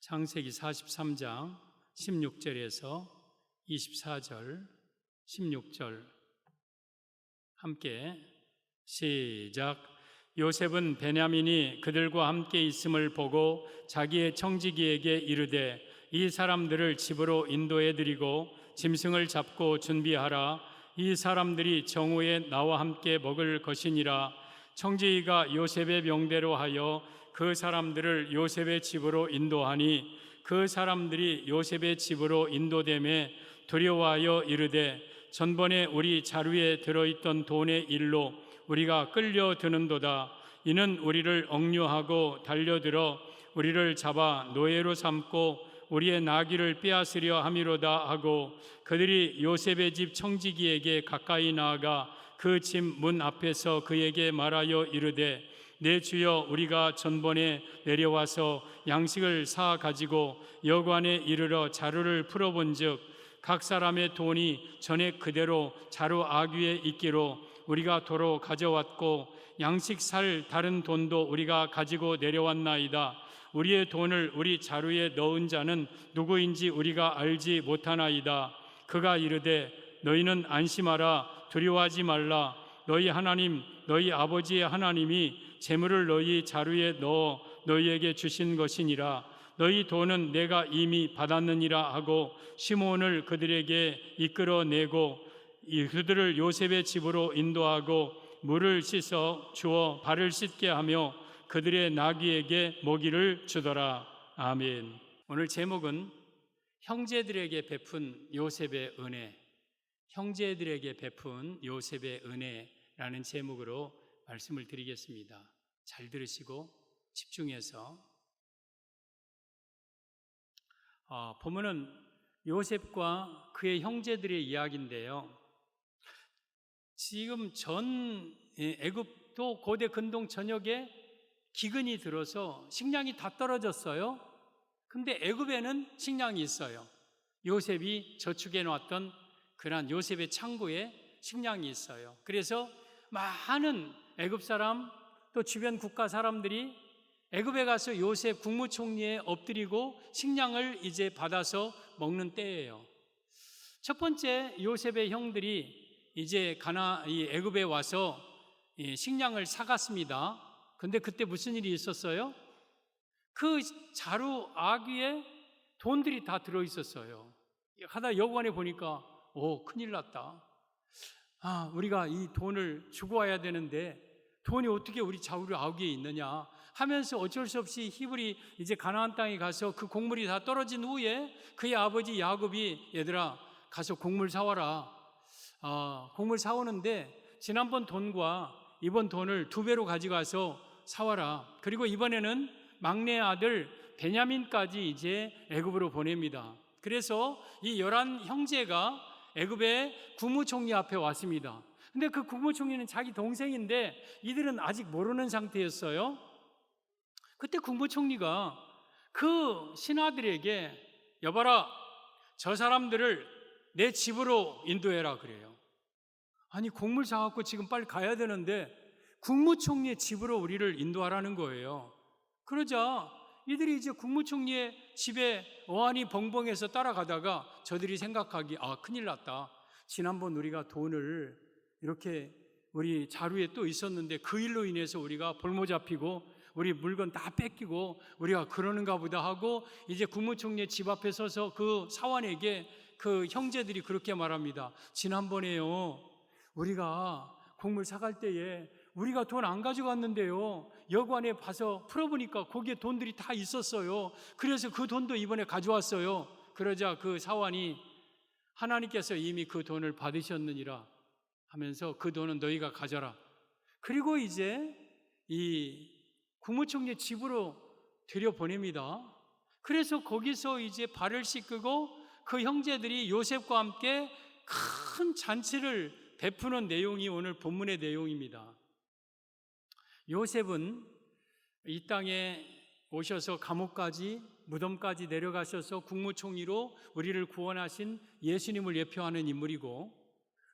창세기 43장 16절에서 24절, 16절 함께 시작. 요셉은 베냐민이 그들과 함께 있음을 보고 자기의 청지기에게 이르되 이 사람들을 집으로 인도해 드리고 짐승을 잡고 준비하라. 이 사람들이 정오에 나와 함께 먹을 것이니라. 청지기가 요셉의 명대로 하여 그 사람들을 요셉의 집으로 인도하니 그 사람들이 요셉의 집으로 인도되매 두려워하여 이르되 전번에 우리 자루에 들어있던 돈의 일로 우리가 끌려드는도다. 이는 우리를 억류하고 달려들어 우리를 잡아 노예로 삼고 우리의 나귀를 빼앗으려 함이로다 하고 그들이 요셉의 집 청지기에게 가까이 나아가 그 집 문 앞에서 그에게 말하여 이르되 내 주여, 우리가 전번에 내려와서 양식을 사 가지고 여관에 이르러 자루를 풀어본즉 각 사람의 돈이 전에 그대로 자루 아귀에 있기로 우리가 도로 가져왔고 양식 살 다른 돈도 우리가 가지고 내려왔나이다. 우리의 돈을 우리 자루에 넣은 자는 누구인지 우리가 알지 못하나이다. 그가 이르되 너희는 안심하라. 두려워하지 말라. 너희 하나님, 너희 아버지의 하나님이 재물을 너희 자루에 넣어 너희에게 주신 것이니라. 너희 돈은 내가 이미 받았느니라 하고 시몬을 그들에게 이끌어내고 그들을 요셉의 집으로 인도하고 물을 씻어 주어 발을 씻게 하며 그들의 나귀에게 먹이를 주더라. 아멘. 오늘 제목은 형제들에게 베푼 요셉의 은혜, 형제들에게 베푼 요셉의 은혜라는 제목으로 말씀을 드리겠습니다. 잘 들으시고 집중해서. 본문은 요셉과 그의 형제들의 이야기인데요. 지금 전 애굽도 고대 근동 전역에 기근이 들어서 식량이 다 떨어졌어요. 근데 애굽에는 식량이 있어요. 요셉이 저축해 놨던 그런 요셉의 창고에 식량이 있어요. 그래서 많은 애굽 사람 또 주변 국가 사람들이 애굽에 가서 요셉 국무총리에 엎드리고 식량을 이제 받아서 먹는 때예요. 첫 번째 요셉의 형들이 이제 이 애굽에 와서 식량을 사갔습니다. 근데 그때 무슨 일이 있었어요? 그 자루 아귀에 돈들이 다 들어 있었어요. 하다 여관에 보니까 큰일 났다. 우리가 이 돈을 주고 와야 되는데 돈이 어떻게 우리 자루 아귀에 있느냐 하면서 어쩔 수 없이 히브리 이제 가나안 땅에 가서 그 곡물이 다 떨어진 후에 그의 아버지 야곱이 얘들아 가서 곡물 사와라. 곡물 사오는데 지난번 돈과 이번 돈을 2배로 가져가서 사와라. 그리고 이번에는 막내 아들 베냐민까지 이제 애굽으로 보냅니다. 그래서 이 11 형제가 애굽의 국무총리 앞에 왔습니다. 근데 그 국무총리는 자기 동생인데 이들은 아직 모르는 상태였어요. 그때 국무총리가 그 신하들에게 여봐라, 저 사람들을 내 집으로 인도해라 그래요. 아니 곡물 사갖고 지금 빨리 가야 되는데 국무총리의 집으로 우리를 인도하라는 거예요. 그러자 이들이 이제 국무총리의 집에 어안이 벙벙해서 따라가다가 저들이 생각하기 큰일 났다. 지난번 우리가 돈을 이렇게 우리 자루에 또 있었는데 그 일로 인해서 우리가 볼모 잡히고 우리 물건 다 뺏기고 우리가 그러는가 보다 하고 이제 국무총리의 집 앞에 서서 그 사환에게 그 형제들이 그렇게 말합니다. 지난번에요 우리가 곡물 사갈 때에 우리가 돈 안 가져갔는데요 여관에 봐서 풀어보니까 거기에 돈들이 다 있었어요. 그래서 그 돈도 이번에 가져왔어요. 그러자 그 사환이 하나님께서 이미 그 돈을 받으셨느니라 하면서 그 돈은 너희가 가져라. 그리고 이제 이 국무총리 집으로 들여보냅니다. 그래서 거기서 이제 발을 씻기고 그 형제들이 요셉과 함께 큰 잔치를 베푸는 내용이 오늘 본문의 내용입니다. 요셉은 이 땅에 오셔서 감옥까지 무덤까지 내려가셔서 국무총리로 우리를 구원하신 예수님을 예표하는 인물이고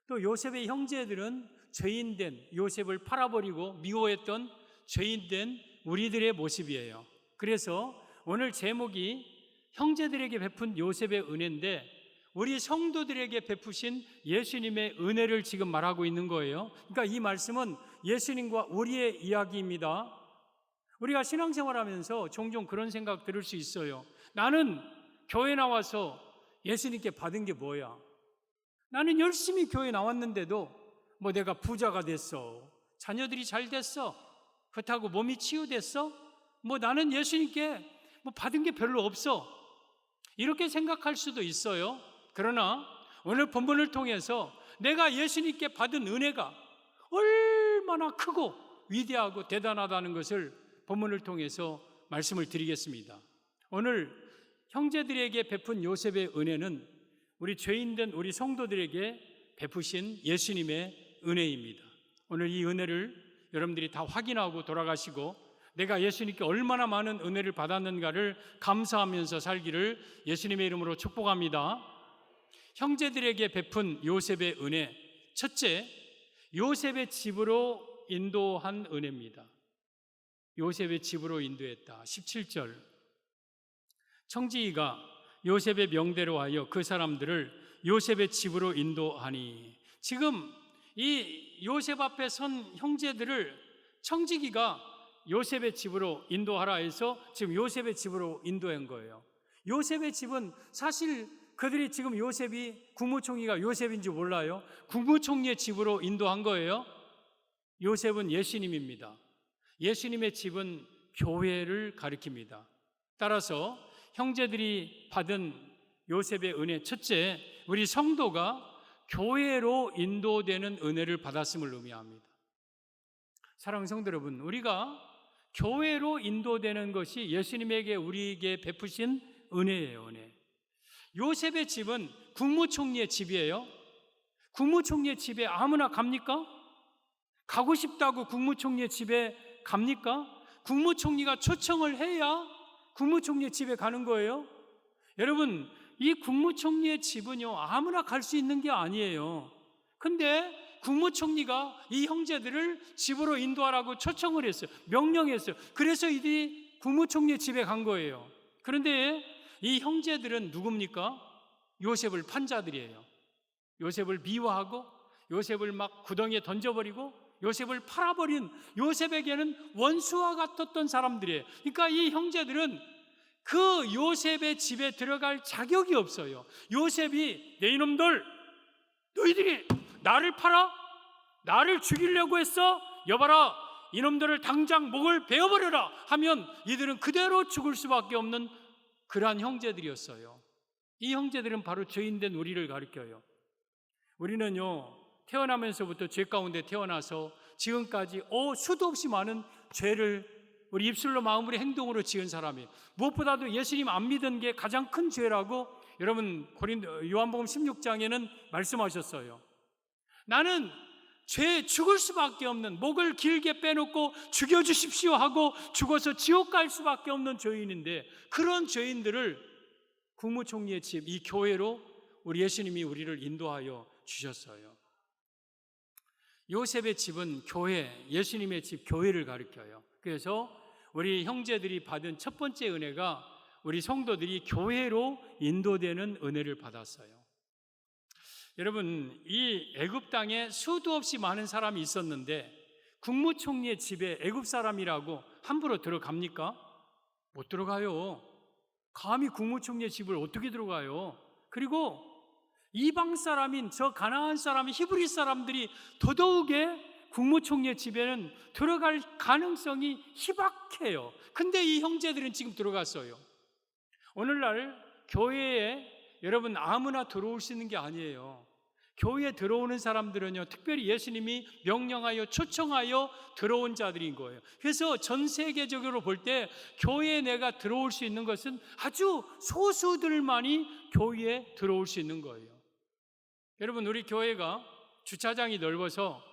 또 요셉의 형제들은 죄인된 요셉을 팔아버리고 미워했던 죄인된 우리들의 모습이에요. 그래서 오늘 제목이 형제들에게 베푼 요셉의 은혜인데 우리 성도들에게 베푸신 예수님의 은혜를 지금 말하고 있는 거예요. 그러니까 이 말씀은 예수님과 우리의 이야기입니다. 우리가 신앙생활하면서 종종 그런 생각 들을 수 있어요. 나는 교회 나와서 예수님께 받은 게 뭐야? 나는 열심히 교회 나왔는데도 뭐 내가 부자가 됐어, 자녀들이 잘 됐어, 그렇다고 몸이 치유됐어? 뭐 나는 예수님께 뭐 받은 게 별로 없어, 이렇게 생각할 수도 있어요. 그러나 오늘 본문을 통해서 내가 예수님께 받은 은혜가 얼마나 크고 위대하고 대단하다는 것을 본문을 통해서 말씀을 드리겠습니다. 오늘 형제들에게 베푼 요셉의 은혜는 우리 죄인된 우리 성도들에게 베푸신 예수님의 은혜입니다. 오늘 이 은혜를 여러분들이 다 확인하고 돌아가시고 내가 예수님께 얼마나 많은 은혜를 받았는가를 감사하면서 살기를 예수님의 이름으로 축복합니다. 형제들에게 베푼 요셉의 은혜, 첫째, 요셉의 집으로 인도한 은혜입니다. 요셉의 집으로 인도했다. 17절, 청지기가 요셉의 명대로 하여 그 사람들을 요셉의 집으로 인도하니, 지금 이 요셉 앞에 선 형제들을 청지기가 요셉의 집으로 인도하라 해서 지금 요셉의 집으로 인도한 거예요. 요셉의 집은 사실 그들이 지금 요셉이 국무총리가 요셉인지 몰라요. 국무총리의 집으로 인도한 거예요. 요셉은 예수님입니다. 예수님의 집은 교회를 가리킵니다. 따라서 형제들이 받은 요셉의 은혜, 첫째, 우리 성도가 교회로 인도되는 은혜를 받았음을 의미합니다. 사랑하는 성도 여러분, 우리가 교회로 인도되는 것이 예수님에게 우리에게 베푸신 은혜예요. 은혜. 요셉의 집은 국무총리의 집이에요. 국무총리의 집에 아무나 갑니까? 가고 싶다고 국무총리의 집에 갑니까? 국무총리가 초청을 해야 국무총리의 집에 가는 거예요. 여러분, 이 국무총리의 집은요, 아무나 갈 수 있는 게 아니에요. 근데 국무총리가 이 형제들을 집으로 인도하라고 초청을 했어요. 명령했어요. 그래서 이들이 국무총리의 집에 간 거예요. 그런데 이 형제들은 누굽니까? 요셉을 판 자들이에요. 요셉을 미워하고 요셉을 막 구덩이에 던져버리고 요셉을 팔아버린, 요셉에게는 원수와 같았던 사람들이에요. 그러니까 이 형제들은 그 요셉의 집에 들어갈 자격이 없어요. 요셉이 내 이놈들, 너희들이 나를 팔아? 나를 죽이려고 했어? 여봐라, 이놈들을 당장 목을 베어버려라 하면 이들은 그대로 죽을 수밖에 없는 그러한 형제들이었어요. 이 형제들은 바로 죄인된 우리를 가리켜요. 우리는요, 태어나면서부터 죄 가운데 태어나서 지금까지 수도 없이 많은 죄를 우리 입술로 마음으로 행동으로 지은 사람이에요. 무엇보다도 예수님 안 믿은 게 가장 큰 죄라고 여러분 요한복음 16장에는 말씀하셨어요. 나는 죄 죽을 수밖에 없는, 목을 길게 빼놓고 죽여주십시오 하고 죽어서 지옥 갈 수밖에 없는 죄인인데, 그런 죄인들을 국무총리의 집, 이 교회로 우리 예수님이 우리를 인도하여 주셨어요. 요셉의 집은 교회, 예수님의 집, 교회를 가리켜요. 그래서 우리 형제들이 받은 첫 번째 은혜가 우리 성도들이 교회로 인도되는 은혜를 받았어요. 여러분, 이 애굽 땅에 수도 없이 많은 사람이 있었는데 국무총리의 집에 애굽 사람이라고 함부로 들어갑니까? 못 들어가요. 감히 국무총리의 집을 어떻게 들어가요? 그리고 이방 사람인 저 가나안 사람, 히브리 사람들이 더더욱에 국무총리의 집에는 들어갈 가능성이 희박해요. 근데 이 형제들은 지금 들어갔어요. 오늘날 교회에 여러분 아무나 들어올 수 있는 게 아니에요. 교회에 들어오는 사람들은요, 특별히 예수님이 명령하여 초청하여 들어온 자들인 거예요. 그래서 전 세계적으로 볼 때 교회에 내가 들어올 수 있는 것은 아주 소수들만이 교회에 들어올 수 있는 거예요. 여러분, 우리 교회가 주차장이 넓어서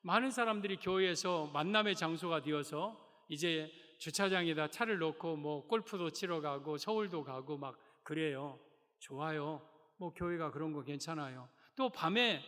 많은 사람들이 교회에서 만남의 장소가 되어서 이제 주차장에다 차를 놓고 뭐 골프도 치러 가고 서울도 가고 막 그래요. 좋아요. 뭐 교회가 그런 거 괜찮아요. 또 밤에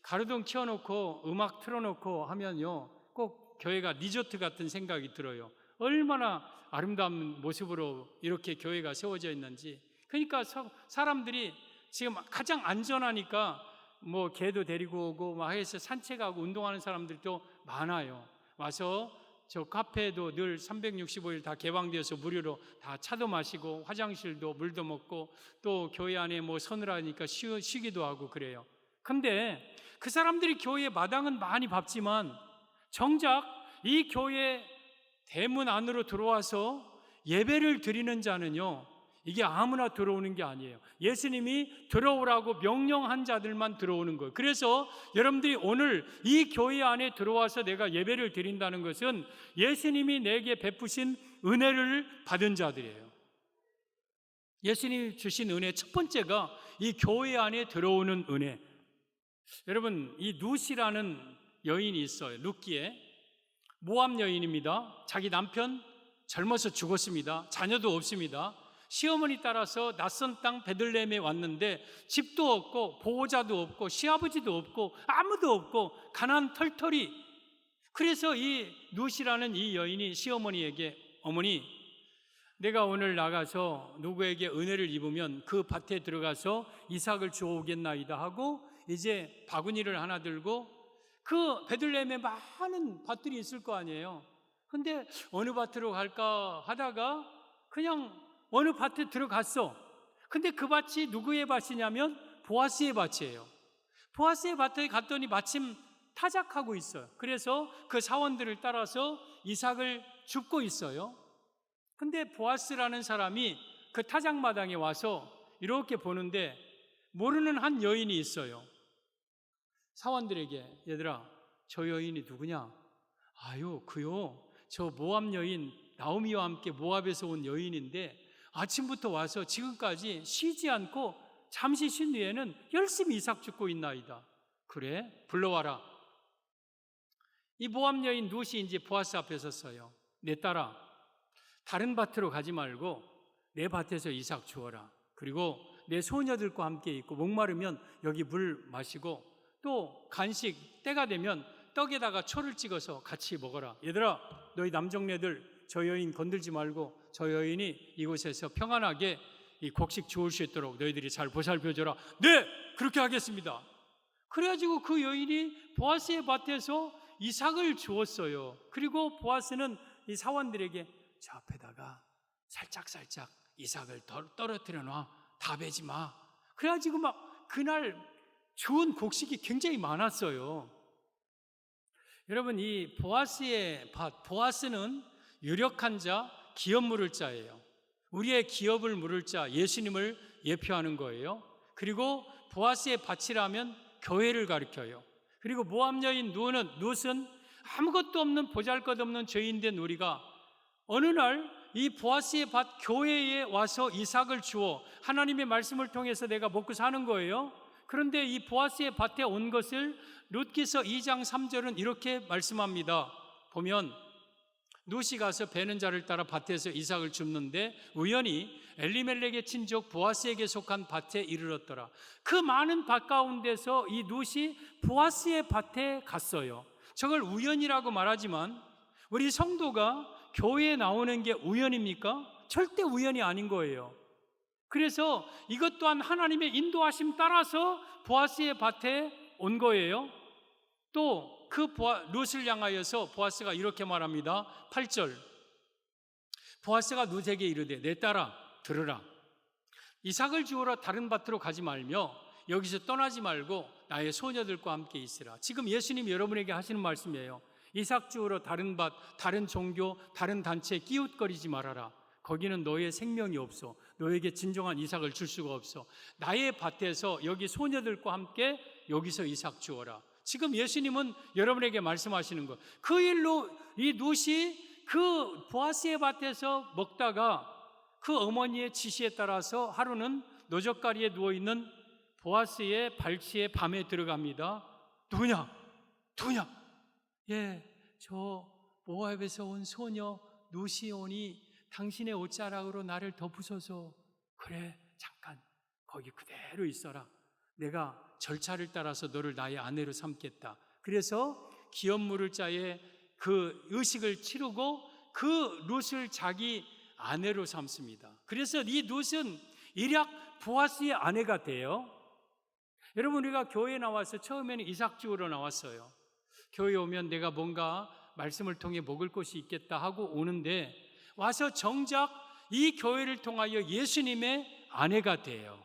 가로등 켜놓고 음악 틀어놓고 하면요, 꼭 교회가 리조트 같은 생각이 들어요. 얼마나 아름다운 모습으로 이렇게 교회가 세워져 있는지. 그러니까 사람들이 지금 가장 안전하니까 뭐 개도 데리고 오고 막 해서 산책하고 운동하는 사람들도 많아요. 와서 저 카페도 늘 365일 다 개방되어서 무료로 다 차도 마시고 화장실도 물도 먹고 또 교회 안에 뭐 서늘하니까 쉬기도 하고 그래요. 근데 그 사람들이 교회 마당은 많이 밟지만 정작 이 교회 대문 안으로 들어와서 예배를 드리는 자는요, 이게 아무나 들어오는 게 아니에요. 예수님이 들어오라고 명령한 자들만 들어오는 거예요. 그래서 여러분들이 오늘 이 교회 안에 들어와서 내가 예배를 드린다는 것은 예수님이 내게 베푸신 은혜를 받은 자들이에요. 예수님이 주신 은혜 첫 번째가 이 교회 안에 들어오는 은혜. 여러분, 이 룻이라는 여인이 있어요. 룻기에 모압 여인입니다. 자기 남편 젊어서 죽었습니다. 자녀도 없습니다. 시어머니 따라서 낯선 땅 베들레헴에 왔는데 집도 없고 보호자도 없고 시아버지도 없고 아무도 없고 가난 털털이. 그래서 이 룻이라는 이 여인이 시어머니에게, 어머니, 내가 오늘 나가서 누구에게 은혜를 입으면 그 밭에 들어가서 이삭을 주워오겠나이다 하고 이제 바구니를 하나 들고 그 베들레헴에 많은 밭들이 있을 거 아니에요. 근데 어느 밭으로 갈까 하다가 그냥 어느 밭에 들어갔어. 근데 그 밭이 누구의 밭이냐면 보아스의 밭이에요. 보아스의 밭에 갔더니 마침 타작하고 있어요. 그래서 그 사원들을 따라서 이삭을 줍고 있어요. 근데 보아스라는 사람이 그 타작마당에 와서 이렇게 보는데 모르는 한 여인이 있어요. 사원들에게, 얘들아, 저 여인이 누구냐? 아유, 그요, 저 모압 여인 나오미와 함께 모압에서 온 여인인데 아침부터 와서 지금까지 쉬지 않고 잠시 쉰 뒤에는 열심히 이삭 줍고 있나이다. 그래? 불러와라. 이 모압 여인 룻이 이제 보아스 앞에 섰어요. 내 딸아, 다른 밭으로 가지 말고 내 밭에서 이삭 주어라. 그리고 내 소녀들과 함께 있고 목마르면 여기 물 마시고 또 간식 때가 되면 떡에다가 초를 찍어서 같이 먹어라. 얘들아, 너희 남정네들 저 여인 건들지 말고 저 여인이 이곳에서 평안하게 이 곡식 주울 수 있도록 너희들이 잘 보살펴줘라. 네, 그렇게 하겠습니다. 그래가지고 그 여인이 보아스의 밭에서 이삭을 주었어요. 그리고 보아스는 이 사원들에게 저 앞에다가 살짝 이삭을 떨어뜨려 놔. 다 베지 마. 그래가지고 막 그날 좋은 곡식이 굉장히 많았어요. 여러분, 이 보아스의 밭, 보아스는 유력한 자, 기업 물을 자예요. 우리의 기업을 물을 자, 예수님을 예표하는 거예요. 그리고 보아스의 밭이라면 교회를 가리켜요. 그리고 모압 여인 룻은 아무것도 없는 보잘것없는 죄인된 우리가 어느 날 이 보아스의 밭 교회에 와서 이삭을 주어 하나님의 말씀을 통해서 내가 먹고 사는 거예요. 그런데 이 보아스의 밭에 온 것을 룻기서 2장 3절은 이렇게 말씀합니다. 보면 룻이 가서 베는 자를 따라 밭에서 이삭을 줍는데 우연히 엘리멜렉의 친족 보아스에게 속한 밭에 이르렀더라. 그 많은 밭 가운데서 이 룻이 보아스의 밭에 갔어요. 저걸 우연이라고 말하지만 우리 성도가 교회에 나오는 게 우연입니까? 절대 우연이 아닌 거예요. 그래서 이것 또한 하나님의 인도하심 따라서 보아스의 밭에 온 거예요. 또 그 룻을 향하여서 보아스가 이렇게 말합니다. 8절, 보아스가 룻에게 이르되 내 딸아 들으라. 이삭을 주우러 다른 밭으로 가지 말며 여기서 떠나지 말고 나의 소녀들과 함께 있으라. 지금 예수님이 여러분에게 하시는 말씀이에요. 이삭 주우러 다른 밭, 다른 종교, 다른 단체에 끼웃거리지 말아라. 거기는 너의 생명이 없어. 너에게 진정한 이삭을 줄 수가 없어. 나의 밭에서 여기 소녀들과 함께 여기서 이삭 주어라. 지금 예수님은 여러분에게 말씀하시는 것. 그 일로 이 룻이 그 보아스의 밭에서 먹다가 그 어머니의 지시에 따라서 하루는 노젓가리에 누워있는 보아스의 발치에 밤에 들어갑니다. 누구냐? 예, 저 모압에서 온 소녀 룻이 오니 당신의 옷자락으로 나를 덮으소서. 그래, 잠깐 거기 그대로 있어라. 내가 절차를 따라서 너를 나의 아내로 삼겠다. 그래서 기업 물을 자의 그 의식을 치르고 그 룻을 자기 아내로 삼습니다. 그래서 이 룻은 일약 보아스의 아내가 돼요. 여러분, 우리가 교회에 나와서 처음에는 이삭주우러 나왔어요. 교회에 오면 내가 뭔가 말씀을 통해 먹을 것이 있겠다 하고 오는데, 와서 정작 이 교회를 통하여 예수님의 아내가 돼요.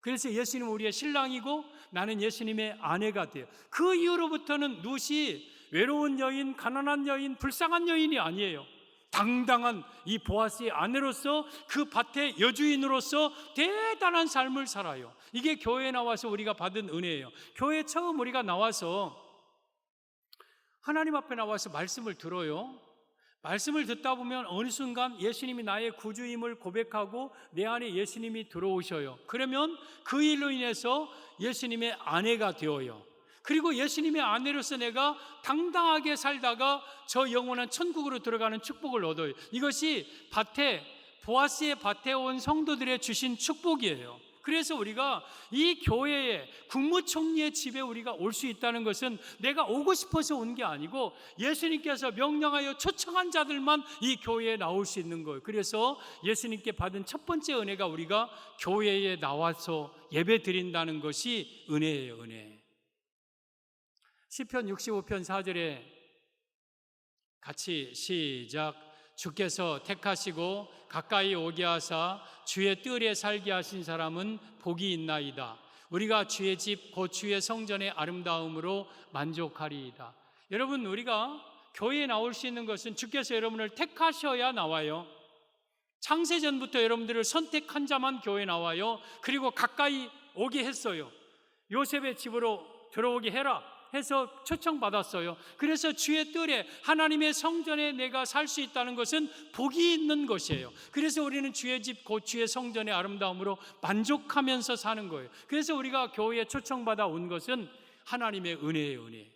그래서 예수님은 우리의 신랑이고 나는 예수님의 아내가 돼요. 그 이후로부터는 룻이 외로운 여인, 가난한 여인, 불쌍한 여인이 아니에요. 당당한 이 보아스의 아내로서, 그 밭의 여주인으로서 대단한 삶을 살아요. 이게 교회에 나와서 우리가 받은 은혜예요. 교회에 처음 우리가 나와서 하나님 앞에 나와서 말씀을 들어요. 말씀을 듣다 보면 어느 순간 예수님이 나의 구주임을 고백하고 내 안에 예수님이 들어오셔요. 그러면 그 일로 인해서 예수님의 아내가 되어요. 그리고 예수님의 아내로서 내가 당당하게 살다가 저 영원한 천국으로 들어가는 축복을 얻어요. 이것이 보아스의 밭에 온 성도들의 주신 축복이에요. 그래서 우리가 이 교회에, 국무총리의 집에 우리가 올 수 있다는 것은 내가 오고 싶어서 온 게 아니고 예수님께서 명령하여 초청한 자들만 이 교회에 나올 수 있는 거예요. 그래서 예수님께 받은 첫 번째 은혜가 우리가 교회에 나와서 예배 드린다는 것이 은혜예요, 은혜. 시편 65편 4절에 같이 시작. 주께서 택하시고 가까이 오게 하사 주의 뜰에 살게 하신 사람은 복이 있나이다. 우리가 주의 집 곧 주의 성전의 아름다움으로 만족하리이다. 여러분, 우리가 교회에 나올 수 있는 것은 주께서 여러분을 택하셔야 나와요. 창세전부터 여러분들을 선택한 자만 교회에 나와요. 그리고 가까이 오게 했어요. 요셉의 집으로 들어오게 해라 해서 초청받았어요. 그래서 주의 뜰에, 하나님의 성전에 내가 살 수 있다는 것은 복이 있는 것이에요. 그래서 우리는 주의 집 곧 주의 성전의 아름다움으로 만족하면서 사는 거예요. 그래서 우리가 교회에 초청받아 온 것은 하나님의 은혜예요, 은혜.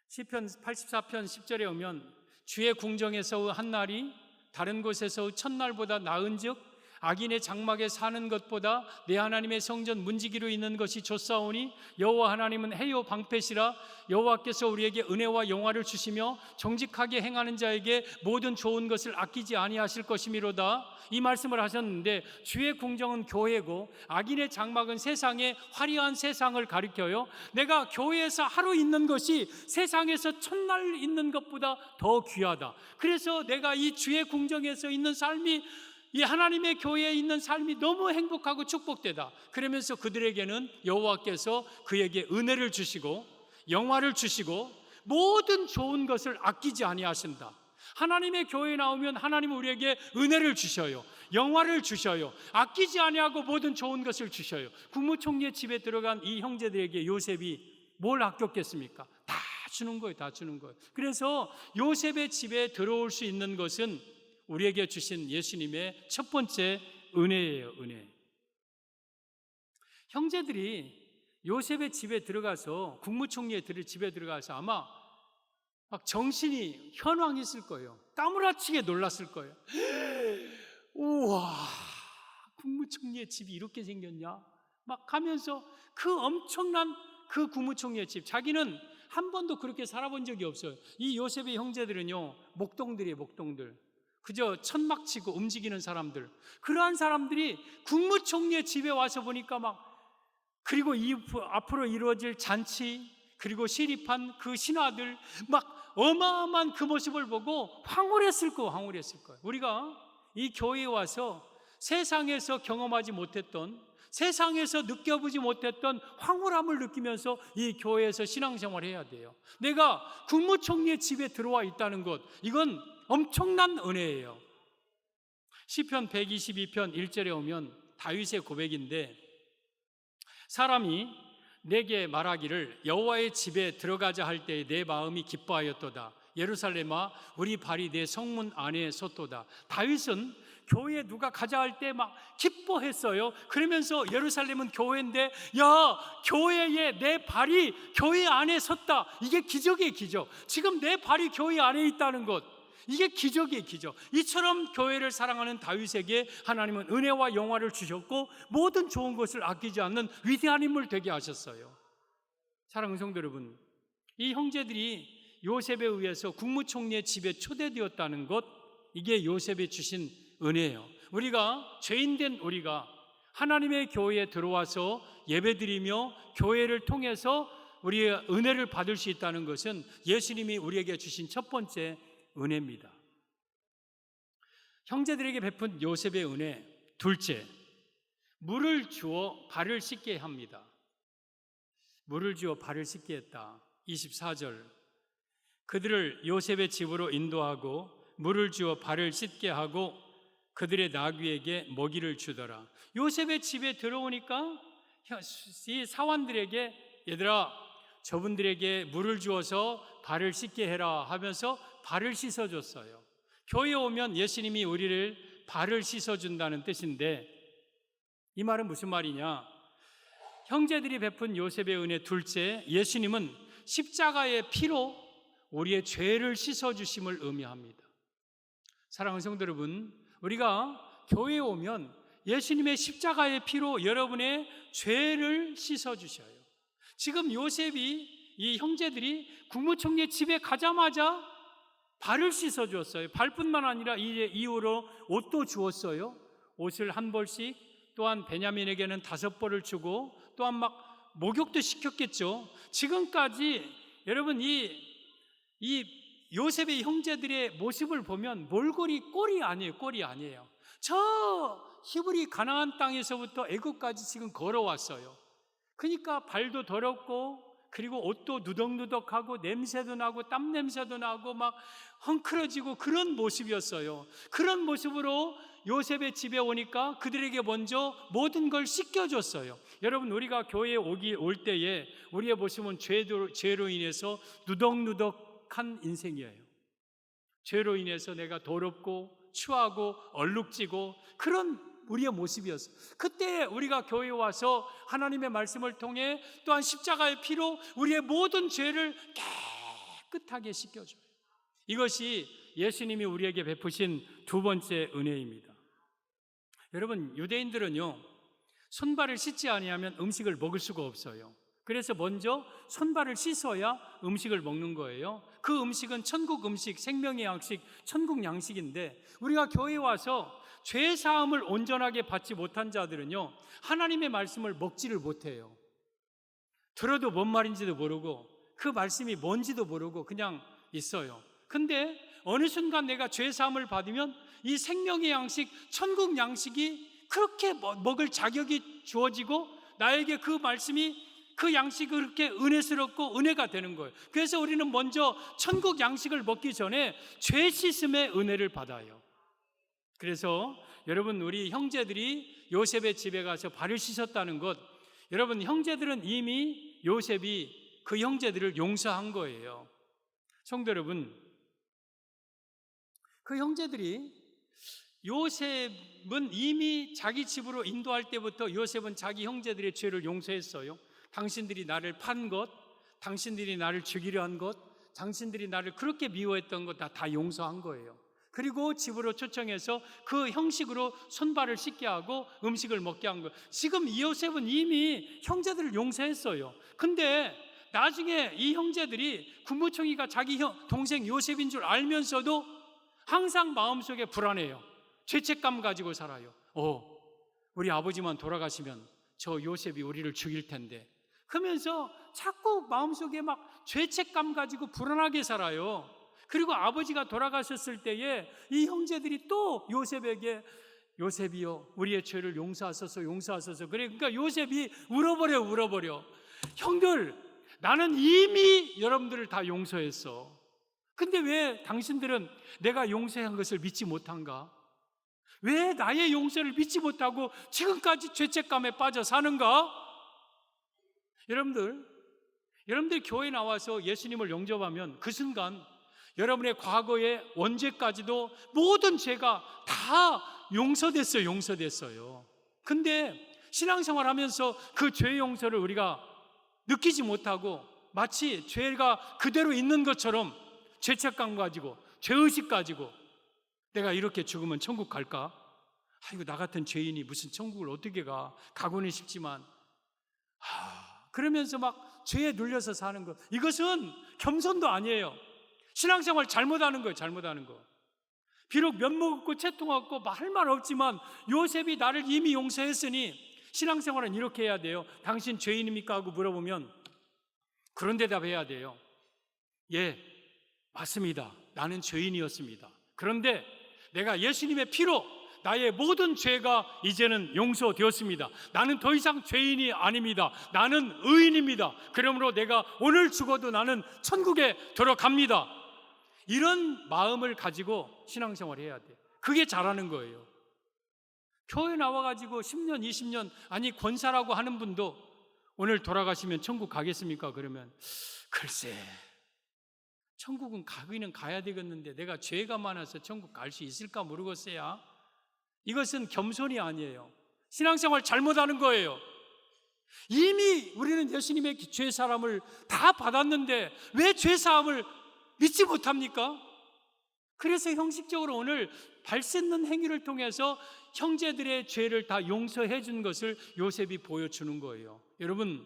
시편 84편 10절에 오면 주의 궁정에서 한 날이 다른 곳에서 첫날보다 나은즉 악인의 장막에 사는 것보다 내 하나님의 성전 문지기로 있는 것이 좋사오니 여호와 하나님은 해요 방패시라. 여호와께서 우리에게 은혜와 영화를 주시며 정직하게 행하는 자에게 모든 좋은 것을 아끼지 아니하실 것이미로다. 이 말씀을 하셨는데, 주의 궁정은 교회고 악인의 장막은 세상의 화려한 세상을 가리켜요. 내가 교회에서 하루 있는 것이 세상에서 첫날 있는 것보다 더 귀하다. 그래서 내가 이 주의 궁정에서 있는 삶이, 이 하나님의 교회에 있는 삶이 너무 행복하고 축복되다. 그러면서 그들에게는 여호와께서 그에게 은혜를 주시고 영화를 주시고 모든 좋은 것을 아끼지 아니하신다. 하나님의 교회에 나오면 하나님은 우리에게 은혜를 주셔요. 영화를 주셔요. 아끼지 아니하고 모든 좋은 것을 주셔요. 국무총리의 집에 들어간 이 형제들에게 요셉이 뭘 아꼈겠습니까? 다 주는 거예요. 다 주는 거예요. 그래서 요셉의 집에 들어올 수 있는 것은 우리에게 주신 예수님의 첫 번째 은혜예요, 은혜. 형제들이 요셉의 집에 들어가서, 국무총리의 집에 들어가서 아마 막 정신이 현황했을 거예요. 까무라치게 놀랐을 거예요. 우와, 국무총리의 집이 이렇게 생겼냐? 막 하면서 그 엄청난 그 국무총리의 집, 자기는 한 번도 그렇게 살아본 적이 없어요. 이 요셉의 형제들은요, 목동들이에요, 목동들. 그저 천막치고 움직이는 사람들. 그러한 사람들이 국무총리의 집에 와서 보니까 막, 그리고 이 앞으로 이루어질 잔치, 그리고 시립한 그 신하들, 막 어마어마한 그 모습을 보고 황홀했을 거예요. 우리가 이 교회에 와서 세상에서 경험하지 못했던, 세상에서 느껴보지 못했던 황홀함을 느끼면서 이 교회에서 신앙생활을 해야 돼요. 내가 국무총리의 집에 들어와 있다는 것, 이건 엄청난 은혜예요. 시편 122편 1절에 오면 다윗의 고백인데, 사람이 내게 말하기를 여호와의 집에 들어가자 할 때에 내 마음이 기뻐하였도다. 예루살렘아, 우리 발이 내 성문 안에 섰도다. 다윗은 교회에 누가 가자 할 때 막 기뻐했어요. 그러면서 예루살렘은 교회인데, 야, 교회에 내 발이 교회 안에 섰다. 이게 기적이에요, 기적. 지금 내 발이 교회 안에 있다는 것, 이게 기적이에요, 기적. 이처럼 교회를 사랑하는 다윗에게 하나님은 은혜와 영화를 주셨고 모든 좋은 것을 아끼지 않는 위대한 인물 되게 하셨어요. 사랑하는 성도 여러분, 이 형제들이 요셉에 의해서 국무총리의 집에 초대되었다는 것, 이게 요셉이 주신 은혜예요. 우리가 죄인된 우리가 하나님의 교회에 들어와서 예배드리며 교회를 통해서 우리의 은혜를 받을 수 있다는 것은 예수님이 우리에게 주신 첫 번째 은혜입니다. 형제들에게 베푼 요셉의 은혜. 둘째, 물을 주어 발을 씻게 합니다. 물을 주어 발을 씻게 했다. 24절, 그들을 요셉의 집으로 인도하고 물을 주어 발을 씻게 하고 그들의 나귀에게 먹이를 주더라. 요셉의 집에 들어오니까 이 사환들에게, 얘들아, 저분들에게 물을 주어서 발을 씻게 해라 하면서 발을 씻어줬어요. 교회에 오면 예수님이 우리를 발을 씻어준다는 뜻인데, 이 말은 무슨 말이냐? 형제들이 베푼 요셉의 은혜. 둘째, 예수님은 십자가의 피로 우리의 죄를 씻어주심을 의미합니다. 사랑하는 성도 여러분, 우리가 교회에 오면 예수님의 십자가의 피로 여러분의 죄를 씻어주셔요. 지금 요셉이, 이 형제들이 국무총리 집에 가자마자 발을 씻어주었어요. 발뿐만 아니라 이제 이후로 옷도 주었어요. 옷을 한 벌씩, 또한 베냐민에게는 5벌을 주고, 또한 막 목욕도 시켰겠죠. 지금까지 여러분 이 요셉의 형제들의 모습을 보면 몰골이 꼴이 아니에요. 꼴이 아니에요. 저 히브리 가나안 땅에서부터 애굽까지 지금 걸어왔어요. 그러니까 발도 더럽고, 그리고 옷도 누덕누덕하고, 냄새도 나고, 땀 냄새도 나고, 막 헝클어지고 그런 모습이었어요. 그런 모습으로 요셉의 집에 오니까 그들에게 먼저 모든 걸 씻겨줬어요. 여러분, 우리가 교회에 올 때에 우리의 모습은 죄로 인해서 누덕누덕한 인생이에요. 죄로 인해서 내가 더럽고 추하고 얼룩지고 그런 우리의 모습이었어요. 그때 우리가 교회에 와서 하나님의 말씀을 통해, 또한 십자가의 피로 우리의 모든 죄를 깨끗하게 씻겨줘요. 이것이 예수님이 우리에게 베푸신 두 번째 은혜입니다. 여러분, 유대인들은요, 손발을 씻지 아니하면 음식을 먹을 수가 없어요. 그래서 먼저 손발을 씻어야 음식을 먹는 거예요. 그 음식은 천국 음식, 생명의 양식, 천국 양식인데, 우리가 교회에 와서 죄 사함을 온전하게 받지 못한 자들은요, 하나님의 말씀을 먹지를 못해요. 들어도 뭔 말인지도 모르고 그 말씀이 뭔지도 모르고 그냥 있어요. 근데 어느 순간 내가 죄 사함을 받으면 이 생명의 양식, 천국 양식이 그렇게 먹을 자격이 주어지고, 나에게 그 말씀이, 그 양식이 그렇게 은혜스럽고 은혜가 되는 거예요. 그래서 우리는 먼저 천국 양식을 먹기 전에 죄 씻음의 은혜를 받아요. 그래서 여러분, 우리 형제들이 요셉의 집에 가서 발을 씻었다는 것, 여러분, 형제들은 이미 요셉이 그 형제들을 용서한 거예요. 성도 여러분, 그 형제들이, 요셉은 이미 자기 집으로 인도할 때부터 요셉은 자기 형제들의 죄를 용서했어요. 당신들이 나를 판 것, 당신들이 나를 죽이려 한 것, 당신들이 나를 그렇게 미워했던 것 다 용서한 거예요. 그리고 집으로 초청해서 그 형식으로 손발을 씻게 하고 음식을 먹게 한 거예요. 지금 이 요셉은 이미 형제들을 용서했어요. 근데 나중에 이 형제들이 국무총리가 자기 동생 요셉인 줄 알면서도 항상 마음속에 불안해요. 죄책감 가지고 살아요. 우리 아버지만 돌아가시면 저 요셉이 우리를 죽일 텐데, 그러면서 자꾸 마음속에 막 죄책감 가지고 불안하게 살아요. 그리고 아버지가 돌아가셨을 때에 이 형제들이 또 요셉에게, 요셉이요, 우리의 죄를 용서하소서, 용서하소서. 그러니까 요셉이 울어버려. 형들, 나는 이미 여러분들을 다 용서했어. 근데 왜 당신들은 내가 용서한 것을 믿지 못한가? 왜 나의 용서를 믿지 못하고 지금까지 죄책감에 빠져 사는가? 여러분들 교회 나와서 예수님을 영접하면 그 순간 여러분의 과거의 원죄까지도 모든 죄가 다 용서됐어요. 근데 신앙생활 하면서 그 죄 용서를 우리가 느끼지 못하고 마치 죄가 그대로 있는 것처럼 죄책감 가지고, 죄의식 가지고, 내가 이렇게 죽으면 천국 갈까? 아이고, 나 같은 죄인이 무슨 천국을 어떻게 가? 가고는 싶지만, 그러면서 막 죄에 눌려서 사는 것, 이것은 겸손도 아니에요. 신앙생활 잘못하는 거예요. 잘못하는 거. 비록 면목 없고 채통 없고 할 말 없지만 요셉이 나를 이미 용서했으니 신앙생활은 이렇게 해야 돼요. 당신 죄인입니까? 하고 물어보면 그런 대답해야 돼요. 예, 맞습니다. 나는 죄인이었습니다. 그런데 내가 예수님의 피로 나의 모든 죄가 이제는 용서되었습니다. 나는 더 이상 죄인이 아닙니다. 나는 의인입니다. 그러므로 내가 오늘 죽어도 나는 천국에 들어갑니다. 이런 마음을 가지고 신앙생활을 해야 돼요. 그게 잘하는 거예요. 교회 나와가지고 10년, 20년, 아니 권사라고 하는 분도 오늘 돌아가시면 천국 가겠습니까? 그러면 글쎄, 천국은 가기는 가야 되겠는데 내가 죄가 많아서 천국 갈 수 있을까 모르겠어요. 이것은 겸손이 아니에요. 신앙생활 잘못하는 거예요. 이미 우리는 예수님의 죄사함을 다 받았는데 왜 죄사함을 믿지 못합니까? 그래서 형식적으로 오늘 발 씻는 행위를 통해서 형제들의 죄를 다 용서해 준 것을 요셉이 보여주는 거예요. 여러분,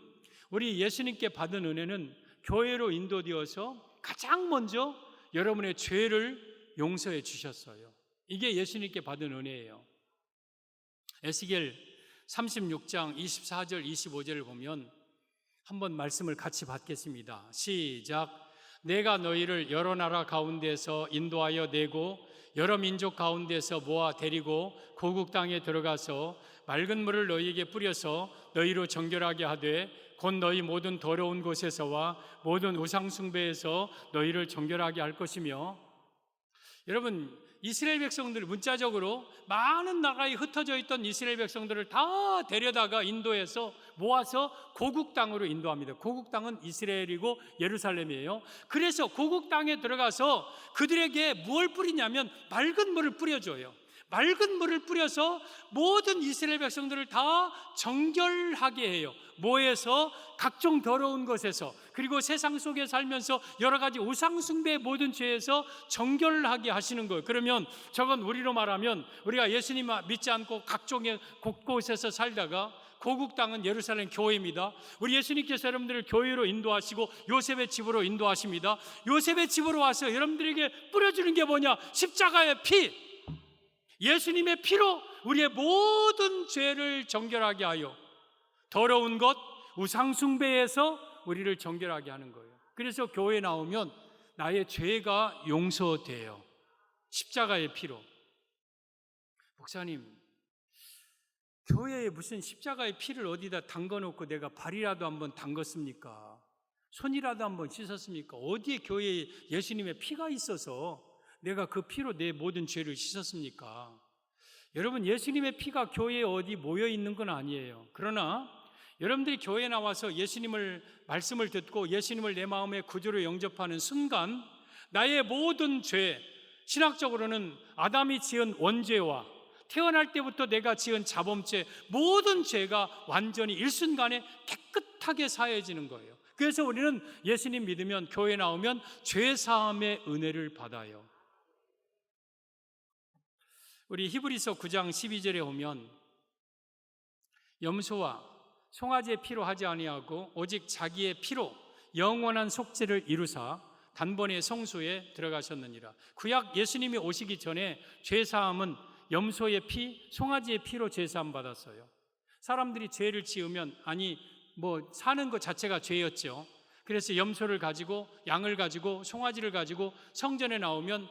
우리 예수님께 받은 은혜는 교회로 인도되어서 가장 먼저 여러분의 죄를 용서해 주셨어요. 이게 예수님께 받은 은혜예요. 에스겔 36장 24절 25절을 보면 한번 말씀을 같이 받겠습니다. 시작. 내가 너희를 여러 나라 가운데서 인도하여 내고 여러 민족 가운데서 모아 데리고 고국 땅에 들어가서 맑은 물을 너희에게 뿌려서 너희로 정결하게 하되 곧 너희 모든 더러운 곳에서와 모든 우상 숭배에서 너희를 정결하게 할 것이며. 여러분, 이스라엘 백성들, 문자적으로 많은 나라에 흩어져 있던 이스라엘 백성들을 다 데려다가 인도해서 모아서 고국 땅으로 인도합니다. 고국 땅은 이스라엘이고 예루살렘이에요. 그래서 고국 땅에 들어가서 그들에게 뭘 뿌리냐면 맑은 물을 뿌려줘요. 맑은 물을 뿌려서 모든 이스라엘 백성들을 다 정결하게 해요. 뭐에서? 각종 더러운 것에서, 그리고 세상 속에 살면서 여러 가지 우상 숭배의 모든 죄에서 정결하게 하시는 거예요. 그러면 저건 우리로 말하면 우리가 예수님 믿지 않고 각종의 곳곳에서 살다가 고국 땅은 예루살렘 교회입니다. 우리 예수님께서 여러분들을 교회로 인도하시고 요셉의 집으로 인도하십니다. 요셉의 집으로 와서 여러분들에게 뿌려주는 게 뭐냐? 십자가의 피, 예수님의 피로 우리의 모든 죄를 정결하게 하여 더러운 것, 우상 숭배에서 우리를 정결하게 하는 거예요. 그래서 교회에 나오면 나의 죄가 용서돼요. 십자가의 피로. 목사님, 교회에 무슨 십자가의 피를 어디다 담궈놓고 내가 발이라도 한번 담궜습니까? 손이라도 한번 씻었습니까? 어디에 교회에 예수님의 피가 있어서 내가 그 피로 내 모든 죄를 씻었습니까? 여러분, 예수님의 피가 교회에 어디 모여 있는 건 아니에요. 그러나 여러분들이 교회에 나와서 예수님을 말씀을 듣고 예수님을 내 마음의 구주로 영접하는 순간 나의 모든 죄, 신학적으로는 아담이 지은 원죄와 태어날 때부터 내가 지은 자범죄, 모든 죄가 완전히 일순간에 깨끗하게 사해지는 거예요. 그래서 우리는 예수님 믿으면, 교회 나오면 죄사함의 은혜를 받아요. 우리 히브리서 9장 12절에 보면 염소와 송아지의 피로 하지 아니하고 오직 자기의 피로 영원한 속죄를 이루사 단번에 성소에 들어가셨느니라. 구약 예수님이 오시기 전에 죄사함은 염소의 피, 송아지의 피로 죄사함 받았어요. 사람들이 죄를 지으면, 아니 사는 것 자체가 죄였죠. 그래서 염소를 가지고, 양을 가지고, 송아지를 가지고 성전에 나오면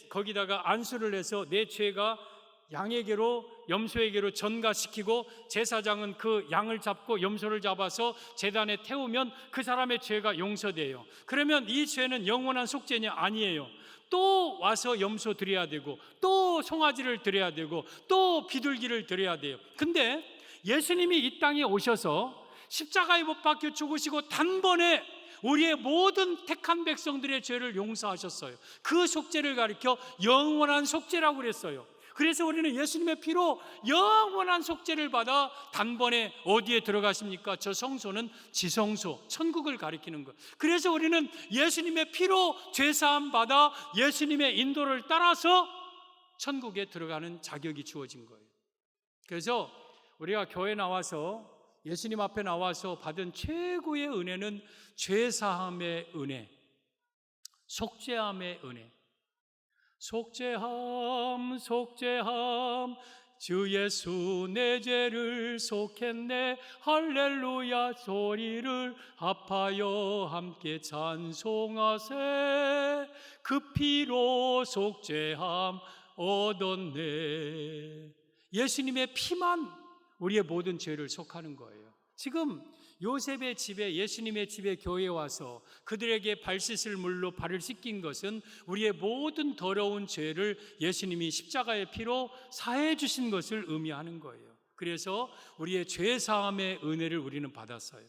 거기다가 안수를 해서 내 죄가 양에게로, 염소에게로 전가시키고 제사장은 그 양을 잡고 염소를 잡아서 제단에 태우면 그 사람의 죄가 용서돼요. 그러면 이 죄는 영원한 속죄냐? 아니에요. 또 와서 염소 드려야 되고, 또 송아지를 드려야 되고, 또 비둘기를 드려야 돼요. 근데 예수님이 이 땅에 오셔서 십자가에 못 박혀 죽으시고 단번에 우리의 모든 택한 백성들의 죄를 용서하셨어요. 그 속죄를 가리켜 영원한 속죄라고 그랬어요. 그래서 우리는 예수님의 피로 영원한 속죄를 받아 단번에 어디에 들어가십니까? 저 성소는 지성소, 천국을 가리키는 것. 그래서 우리는 예수님의 피로 죄사함 받아 예수님의 인도를 따라서 천국에 들어가는 자격이 주어진 거예요. 그래서 우리가 교회 나와서, 예수님 앞에 나와서 받은 최고의 은혜는 죄사함의 은혜, 속죄함의 은혜. 속죄함 속죄함 주 예수 내 죄를 속했네. 할렐루야 소리를 합하여 함께 찬송하세. 그 피로 속죄함 얻었네. 예수님의 피만 우리의 모든 죄를 속하는 거예요. 지금 요셉의 집에, 예수님의 집에 교회에 와서 그들에게 발 씻을 물로 발을 씻긴 것은 우리의 모든 더러운 죄를 예수님이 십자가의 피로 사해 주신 것을 의미하는 거예요. 그래서 우리의 죄 사함의 은혜를 우리는 받았어요.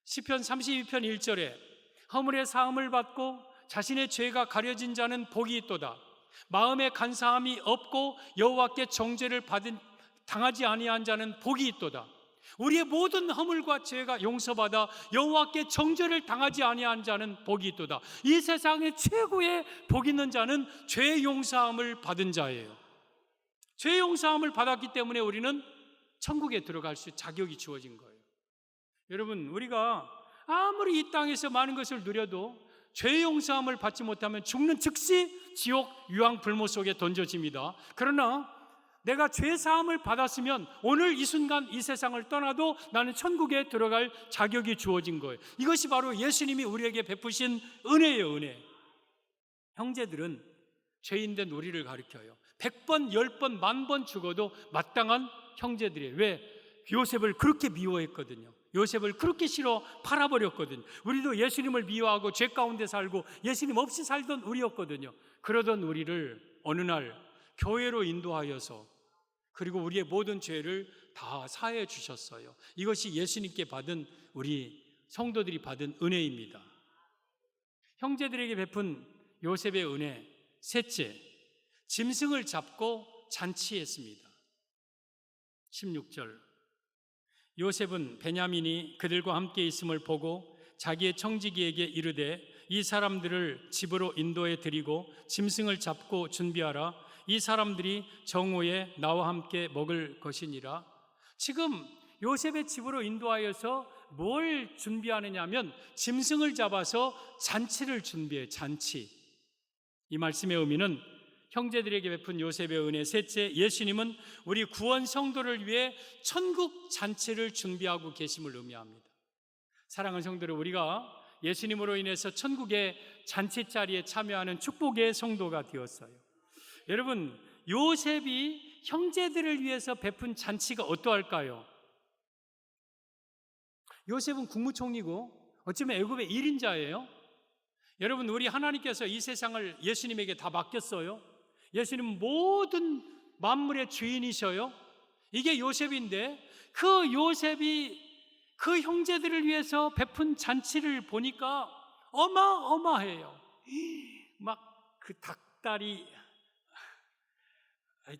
시편 32편 1절에 허물의 사함을 받고 자신의 죄가 가려진 자는 복이 있도다. 마음에 간사함이 없고 여호와께 정죄를 당하지 아니한 자는 복이 있도다. 우리의 모든 허물과 죄가 용서받아 여호와께 정죄를 당하지 아니한 자는 복이 있도다. 이 세상에 최고의 복 있는 자는 죄 용서함을 받은 자예요. 죄 용서함을 받았기 때문에 우리는 천국에 들어갈 수 자격이 주어진 거예요. 여러분, 우리가 아무리 이 땅에서 많은 것을 누려도 죄 용서함을 받지 못하면 죽는 즉시 지옥 유황 불모 속에 던져집니다. 그러나 내가 죄 사함을 받았으면 오늘 이 순간 이 세상을 떠나도 나는 천국에 들어갈 자격이 주어진 거예요. 이것이 바로 예수님이 우리에게 베푸신 은혜예요, 은혜. 형제들은 죄인된 우리를 가리켜요. 100번, 10번, 10,000번 죽어도 마땅한 형제들이에요. 왜? 요셉을 그렇게 미워했거든요. 요셉을 그렇게 싫어 팔아버렸거든요. 우리도 예수님을 미워하고 죄 가운데 살고 예수님 없이 살던 우리였거든요. 그러던 우리를 어느 날 교회로 인도하여서 그리고 우리의 모든 죄를 다 사해 주셨어요. 이것이 예수님께 받은, 우리 성도들이 받은 은혜입니다. 형제들에게 베푼 요셉의 은혜. 셋째, 짐승을 잡고 잔치했습니다. 16절, 요셉은 베냐민이 그들과 함께 있음을 보고 자기의 청지기에게 이르되 이 사람들을 집으로 인도해 드리고 짐승을 잡고 준비하라. 이 사람들이 정오에 나와 함께 먹을 것이니라. 지금 요셉의 집으로 인도하여서 뭘 준비하느냐 하면 짐승을 잡아서 잔치를 준비해요. 잔치. 이 말씀의 의미는 형제들에게 베푼 요셉의 은혜. 셋째, 예수님은 우리 구원 성도를 위해 천국 잔치를 준비하고 계심을 의미합니다. 사랑하는 성도들, 우리가 예수님으로 인해서 천국의 잔치 자리에 참여하는 축복의 성도가 되었어요. 여러분, 요셉이 형제들을 위해서 베푼 잔치가 어떠할까요? 요셉은 국무총리고 어쩌면 애굽의 1인자예요. 여러분, 우리 하나님께서 이 세상을 예수님에게 다 맡겼어요. 예수님은 모든 만물의 주인이셔요. 이게 요셉인데 그 요셉이 그 형제들을 위해서 베푼 잔치를 보니까 어마어마해요. 막 그 닭다리,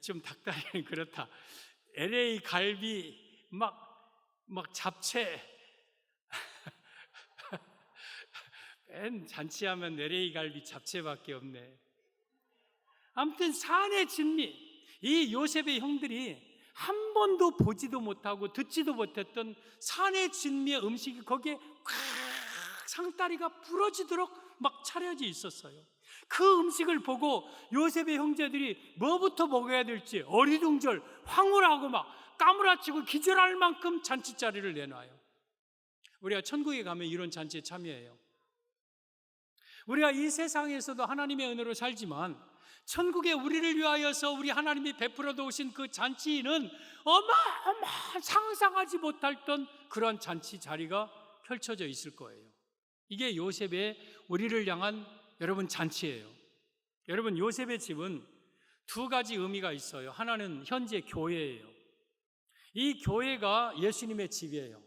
좀 닭다리는 그렇다. LA 갈비, 막 잡채. 맨 잔치하면 LA 갈비 잡채밖에 없네. 아무튼 산의 진미, 이 요셉의 형들이 한 번도 보지도 못하고 듣지도 못했던 산의 진미의 음식이 거기에 꽉 상다리가 부러지도록 막 차려져 있었어요. 그 음식을 보고 요셉의 형제들이 뭐부터 먹어야 될지 어리둥절 황홀하고 막 까무라치고 기절할 만큼 잔치자리를 내놔요. 우리가 천국에 가면 이런 잔치에 참여해요. 우리가 이 세상에서도 하나님의 은혜로 살지만 천국에 우리를 위하여서 우리 하나님이 베풀어 놓으신 그 잔치는 어마어마 상상하지 못했던 그런 잔치 자리가 펼쳐져 있을 거예요. 이게 요셉의 우리를 향한 여러분 잔치예요. 여러분, 요셉의 집은 두 가지 의미가 있어요. 하나는 현재 교회예요. 이 교회가 예수님의 집이에요.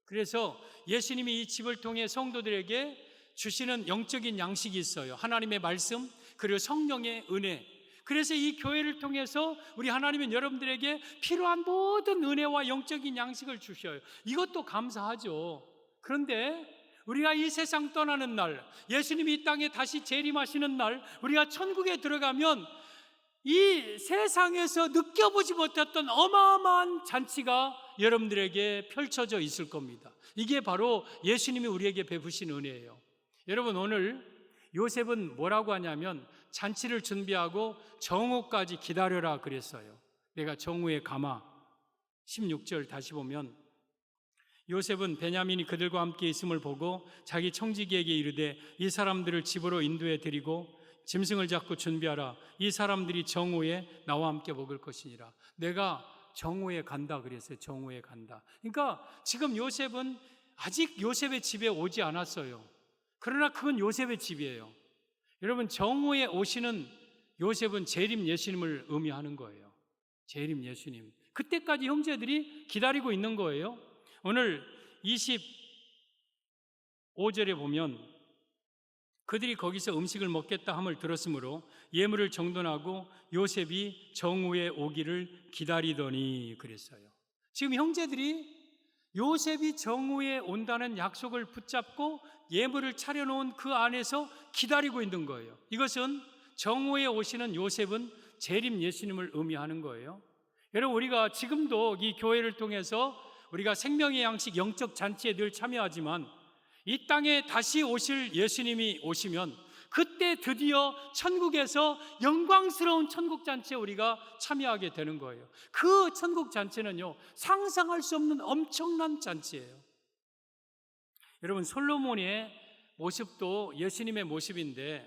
그래서 예수님이 이 집을 통해 성도들에게 주시는 영적인 양식이 있어요. 하나님의 말씀, 그리고 성령의 은혜. 그래서 이 교회를 통해서 우리 하나님은 여러분들에게 필요한 모든 은혜와 영적인 양식을 주셔요. 이것도 감사하죠. 그런데 우리가 이 세상 떠나는 날, 예수님이 이 땅에 다시 재림하시는 날, 우리가 천국에 들어가면 이 세상에서 느껴보지 못했던 어마어마한 잔치가 여러분들에게 펼쳐져 있을 겁니다. 이게 바로 예수님이 우리에게 베푸신 은혜예요. 여러분, 오늘 요셉은 뭐라고 하냐면 잔치를 준비하고 정오까지 기다려라 그랬어요. 내가 정오에 가마. 16절 다시 보면 요셉은 베냐민이 그들과 함께 있음을 보고 자기 청지기에게 이르되 이 사람들을 집으로 인도해 드리고 짐승을 잡고 준비하라. 이 사람들이 정오에 나와 함께 먹을 것이니라. 내가 정오에 간다 그랬어요. 정오에 간다. 그러니까 지금 요셉은 아직 요셉의 집에 오지 않았어요. 그러나 그건 요셉의 집이에요. 여러분, 정오에 오시는 요셉은 재림 예수님을 의미하는 거예요. 재림 예수님. 그때까지 형제들이 기다리고 있는 거예요. 오늘 25절에 보면 그들이 거기서 음식을 먹겠다 함을 들었으므로 예물을 정돈하고 요셉이 정오에 오기를 기다리더니 그랬어요. 지금 형제들이 요셉이 정오에 온다는 약속을 붙잡고 예물을 차려놓은 그 안에서 기다리고 있는 거예요. 이것은 정오에 오시는 요셉은 재림 예수님을 의미하는 거예요. 여러분, 우리가 지금도 이 교회를 통해서 우리가 생명의 양식 영적 잔치에 늘 참여하지만 이 땅에 다시 오실 예수님이 오시면 그때 드디어 천국에서 영광스러운 천국 잔치에 우리가 참여하게 되는 거예요. 그 천국 잔치는요, 상상할 수 없는 엄청난 잔치예요. 여러분, 솔로몬의 모습도 예수님의 모습인데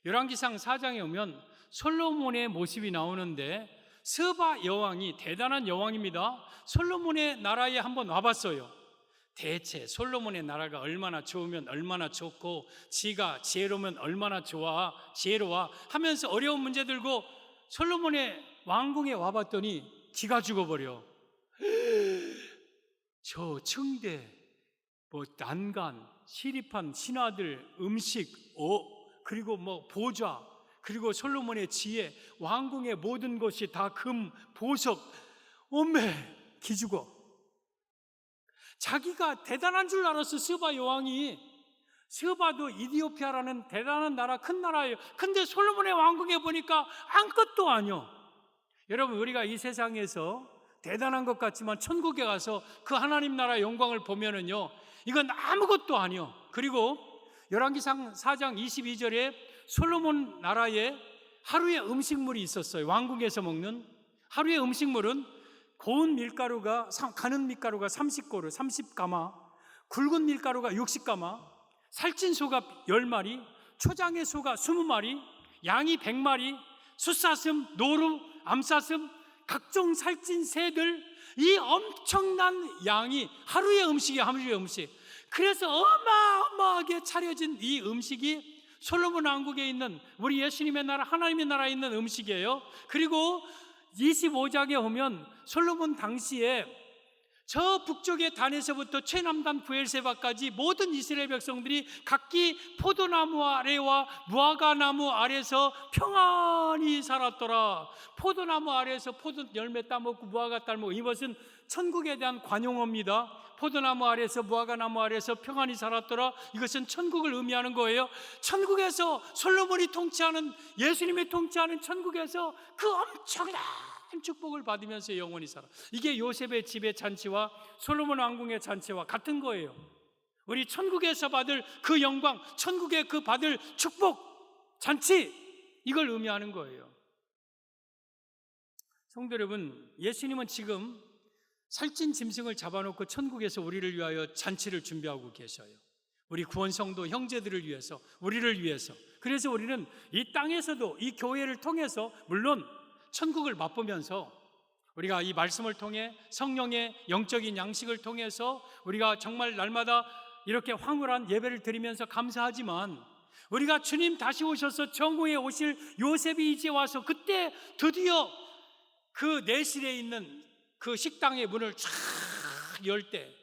열왕기상 4장에 오면 솔로몬의 모습이 나오는데 스바 여왕이 대단한 여왕입니다. 솔로몬의 나라에 한번 와봤어요. 대체 솔로몬의 나라가 얼마나 좋으면 얼마나 좋고 지가 지혜로우면 얼마나 지혜로워 하면서 어려운 문제 들고 솔로몬의 왕궁에 와봤더니 기가 죽어버려. 저 청대, 난간, 시립한 신하들, 음식, 그리고 보좌, 그리고 솔로몬의 지혜, 왕궁의 모든 것이 다 금, 보석, 오메 기죽어. 자기가 대단한 줄 알았어. 스바 여왕이. 스바도 이디오피아라는 대단한 나라, 큰 나라예요. 근데 솔로몬의 왕궁에 보니까 아무것도 아니요. 여러분, 우리가 이 세상에서 대단한 것 같지만 천국에 가서 그 하나님 나라의 영광을 보면은요, 이건 아무것도 아니요. 그리고 열왕기상 4장 22절에 솔로몬 나라에 하루의 음식물이 있었어요. 왕궁에서 먹는 하루의 음식물은 고운 밀가루가, 가는 밀가루가 30고루, 30가마, 굵은 밀가루가 60가마, 살찐 소가 10마리, 초장의 소가 20마리, 양이 100마리, 숫사슴, 노루, 암사슴, 각종 살찐 새들, 이 엄청난 양이 하루의 음식이에요. 하루의 음식. 그래서 어마어마하게 차려진 이 음식이 솔로몬 왕국에 있는 우리 예수님의 나라, 하나님의 나라에 있는 음식이에요. 그리고 25장에 오면 솔로몬 당시에 저 북쪽의 단에서부터 최남단 부엘세바까지 모든 이스라엘 백성들이 각기 포도나무 아래와 무화과나무 아래서 평안히 살았더라. 포도나무 아래에서 포도 열매 따먹고 무화과 따먹고, 이것은 천국에 대한 관용어입니다. 포도나무 아래에서 무화과나무 아래에서 평안히 살았더라. 이것은 천국을 의미하는 거예요. 천국에서 솔로몬이 통치하는, 예수님이 통치하는 천국에서 그 엄청난 축복을 받으면서 영원히 살아. 이게 요셉의 집의 잔치와 솔로몬 왕궁의 잔치와 같은 거예요. 우리 천국에서 받을 그 영광, 천국에 그 받을 축복, 잔치, 이걸 의미하는 거예요. 성도 여러분, 예수님은 지금 살찐 짐승을 잡아놓고 천국에서 우리를 위하여 잔치를 준비하고 계셔요. 우리 구원성도 형제들을 위해서, 우리를 위해서. 그래서 우리는 이 땅에서도 이 교회를 통해서 물론 천국을 맛보면서 우리가 이 말씀을 통해 성령의 영적인 양식을 통해서 우리가 정말 날마다 이렇게 황홀한 예배를 드리면서 감사하지만, 우리가 주님 다시 오셔서 정오에 오실 요셉이 이제 와서 그때 드디어 그 내실에 있는 그 식당의 문을 쫙 열 때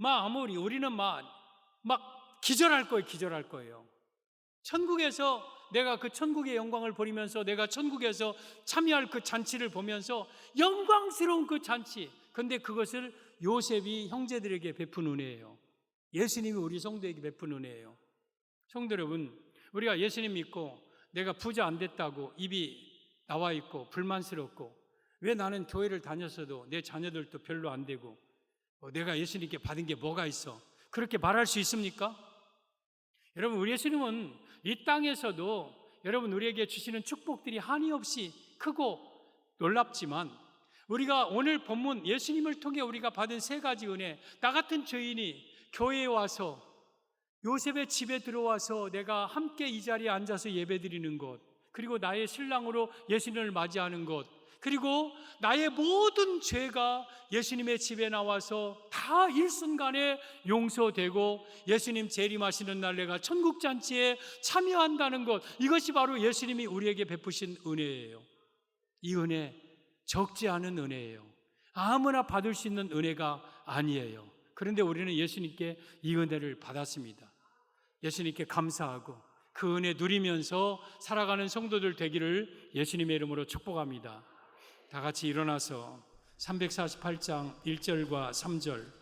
아무리 우리는 막 기절할 거예요. 천국에서 내가 그 천국의 영광을 보면서 내가 천국에서 참여할 그 잔치를 보면서 영광스러운 그 잔치, 근데 그것을 요셉이 형제들에게 베푼 은혜예요. 예수님이 우리 성도에게 베푼 은혜예요. 성도 여러분, 우리가 예수님 믿고 내가 부자 안 됐다고 입이 나와 있고 불만스럽고, 왜 나는 교회를 다녔어도 내 자녀들도 별로 안 되고 내가 예수님께 받은 게 뭐가 있어, 그렇게 말할 수 있습니까? 여러분, 우리 예수님은 이 땅에서도 여러분 우리에게 주시는 축복들이 한이 없이 크고 놀랍지만, 우리가 오늘 본문 예수님을 통해 우리가 받은 세 가지 은혜, 나 같은 죄인이 교회에 와서 요셉의 집에 들어와서 내가 함께 이 자리에 앉아서 예배드리는 것, 그리고 나의 신랑으로 예수님을 맞이하는 것, 그리고 나의 모든 죄가 예수님의 집에 나와서 다 일순간에 용서되고 예수님 재림하시는 날 내가 천국잔치에 참여한다는 것, 이것이 바로 예수님이 우리에게 베푸신 은혜예요. 이 은혜 적지 않은 은혜예요. 아무나 받을 수 있는 은혜가 아니에요. 그런데 우리는 예수님께 이 은혜를 받았습니다. 예수님께 감사하고 그 은혜 누리면서 살아가는 성도들 되기를 예수님의 이름으로 축복합니다. 다 같이 일어나서 348장 1절과 3절,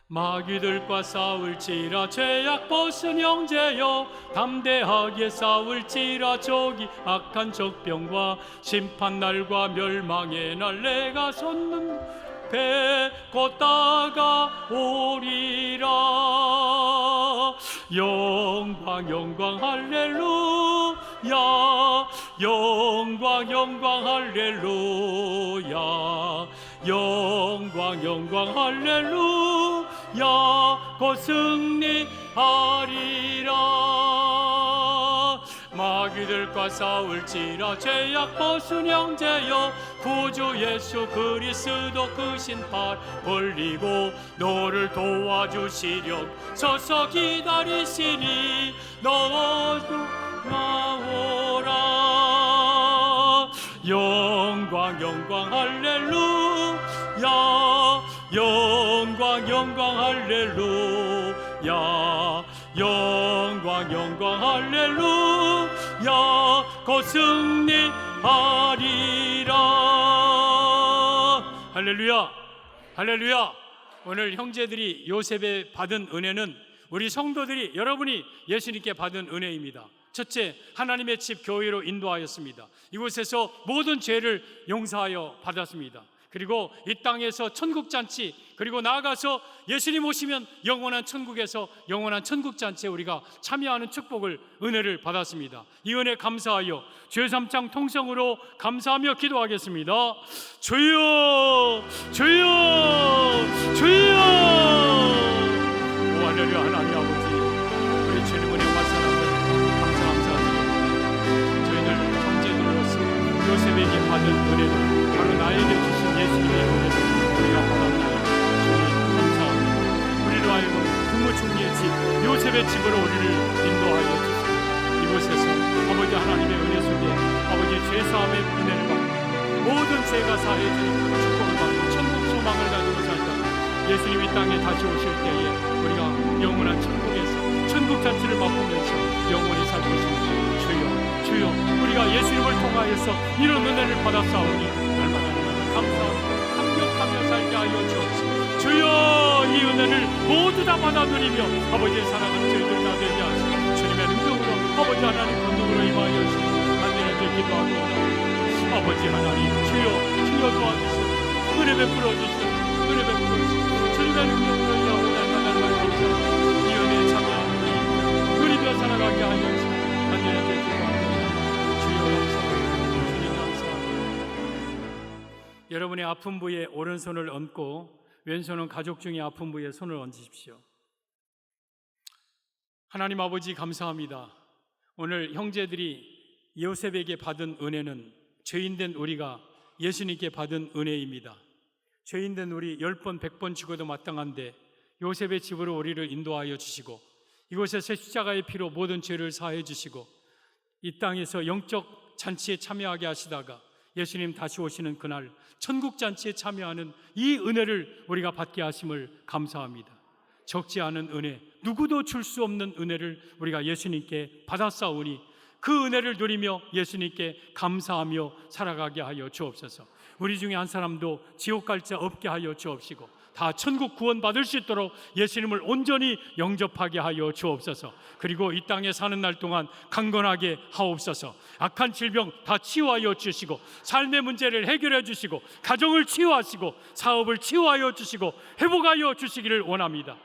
마귀들과 싸울지라 죄악 벗은 형제여, 담대하게 싸울지라 저기 악한 적병과 심판날과 멸망의 날 내가 섰는 배 곧 다가오리라. 영광 영광 할렐루야, 영광 영광 할렐루야, 영광 영광 할렐루야, 곧 승리하리라. 마귀들과 싸울지라 죄악 벗은 형제여, 구주 예수 그리스도 그 신발 벌리고 너를 도와주시려 서서 기다리시니 너도 나오라. 영광 영광 할렐루야, 영광 영광 할렐루야, 영광 영광 할렐루야, 곧 승리하리라. 할렐루야, 할렐루야. 오늘 형제들이 요셉에 받은 은혜는 우리 성도들이, 여러분이 예수님께 받은 은혜입니다. 첫째, 하나님의 집 교회로 인도하였습니다. 이곳에서 모든 죄를 용서하여 받았습니다. 그리고 이 땅에서 천국잔치, 그리고 나아가서 예수님 오시면 영원한 천국에서 영원한 천국잔치에 우리가 참여하는 축복을, 은혜를 받았습니다. 이 은혜 감사하여 제3장 통성으로 감사하며 기도하겠습니다. 주여 주여 주여. 오 할렐루야. 하나님 아버지, 우리 주님 은혜 말씀하며 감사드립니다. 저희들 형제들로서 요셉에게 받은 은혜는 바로 나에게 주신 예수님의 은혜를 우리가 받았나요? 주님 감사합니다. 우리로 하여금 국무총리의 집 요셉의 집으로 우리를 인도하여 주시고, 이곳에서 아버지 하나님의 은혜 속에 아버지 죄사함의 은혜를 받고 모든 죄가 사해지는 축복을 받고 천국 소망을 가지고 살다 예수님이 땅에 다시 오실 때에 우리가 영원한 천국에서 천국잔치를 맛보면서 영원히 살 것입니다. 주여 주여, 우리가 예수님을 통하여서 이런 은혜를 받았사오니 날마다 감사하고 감격하며 살게 하여 주옵시고, 주여 이 은혜를 모두 다 받아들이며 아버지의 사랑하는 저희들 다 되게 하시고 주님의 능력으로 아버지 하나님 권능으로 임하여 주시고 간절하게 기도하고 아버지 하나님 주여 주여 도와주시고 은혜 베풀어 주시고 은혜 베풀어 주시고 주님의 능력으로 임하여 날마다 주시고 이 은혜에 참여하는 누리며 살아가게 하여 주시고 간절하게 기도하고 주여 감사합니다. 주님 감사합니다. 여러분의 아픈 부위에 오른손을 얹고 왼손은 가족 중에 아픈 부위에 손을 얹으십시오. 하나님 아버지 감사합니다. 오늘 형제들이 요셉에게 받은 은혜는 죄인된 우리가 예수님께 받은 은혜입니다. 죄인된 우리 10번 100번 죽어도 마땅한데 요셉의 집으로 우리를 인도하여 주시고 이곳에서 십자가의 피로 모든 죄를 사해 주시고 이 땅에서 영적 잔치에 참여하게 하시다가 예수님 다시 오시는 그날 천국 잔치에 참여하는 이 은혜를 우리가 받게 하심을 감사합니다. 적지 않은 은혜, 누구도 줄 수 없는 은혜를 우리가 예수님께 받았사오니 그 은혜를 누리며 예수님께 감사하며 살아가게 하여 주옵소서. 우리 중에 한 사람도 지옥 갈 자 없게 하여 주옵시고 다 천국 구원 받을 수 있도록 예수님을 온전히 영접하게 하여 주옵소서. 그리고 이 땅에 사는 날 동안 강건하게 하옵소서. 악한 질병 다 치유하여 주시고, 삶의 문제를 해결해 주시고, 가정을 치유하시고, 사업을 치유하여 주시고, 회복하여 주시기를 원합니다.